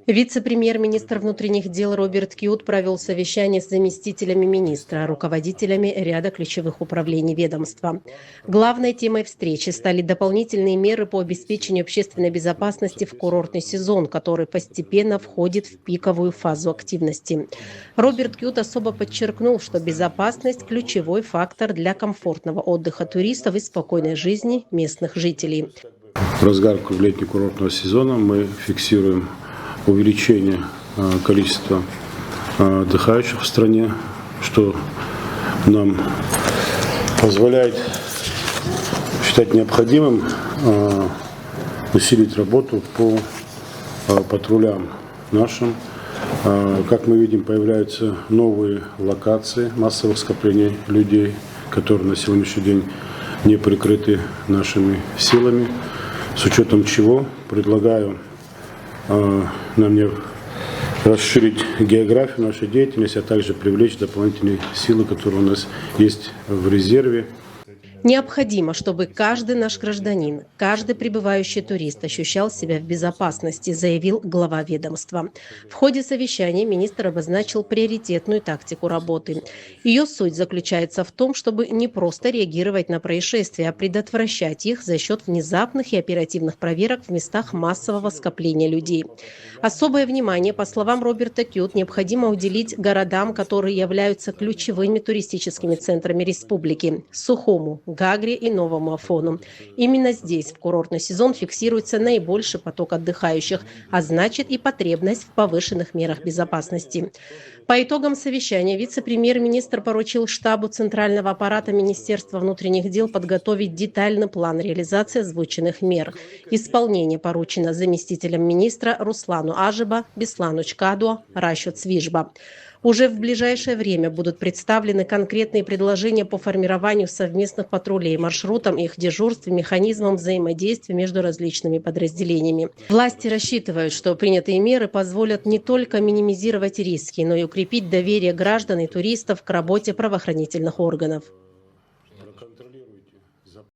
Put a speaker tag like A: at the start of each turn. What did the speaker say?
A: Вице-премьер-министр внутренних дел Роберт Кьют провел совещание с заместителями министра, руководителями ряда ключевых управлений ведомства. Главной темой встречи стали дополнительные меры по обеспечению общественной безопасности в курортный сезон, который постепенно входит в пиковую фазу активности. Роберт Кьют особо подчеркнул, что безопасность – ключевой фактор для комфортного отдыха туристов и спокойной жизни местных жителей.
B: В разгар летнего сезона мы фиксируем увеличение количества отдыхающих в стране, что нам позволяет считать необходимым усилить работу по патрулям нашим. Как мы видим, появляются новые локации массовых скоплений людей, которые на сегодняшний день не прикрыты нашими силами, с учетом чего предлагаю нам расширить географию нашей деятельности, а также привлечь дополнительные силы, которые у нас есть в резерве.
A: Необходимо, чтобы каждый наш гражданин, каждый прибывающий турист ощущал себя в безопасности, заявил глава ведомства. В ходе совещания министр обозначил приоритетную тактику работы. Ее суть заключается в том, чтобы не просто реагировать на происшествия, а предотвращать их за счет внезапных и оперативных проверок в местах массового скопления людей. Особое внимание, по словам Роберта Кьют, необходимо уделить городам, которые являются ключевыми туристическими центрами республики – Сухому, Гагре и Новому Афону. Именно здесь в курортный сезон фиксируется наибольший поток отдыхающих, а значит и потребность в повышенных мерах безопасности. По итогам совещания вице-премьер-министр поручил штабу Центрального аппарата Министерства внутренних дел подготовить детальный план реализации озвученных мер. Исполнение поручено заместителям министра Руслану Ажиба, Беслану Чкадо, Ращу Цвижба. Уже в ближайшее время будут представлены конкретные предложения по формированию совместных патрулей, маршрутам их дежурств и механизмам взаимодействия между различными подразделениями. Власти рассчитывают, что принятые меры позволят не только минимизировать риски, но и укрепить доверие граждан и туристов к работе правоохранительных органов.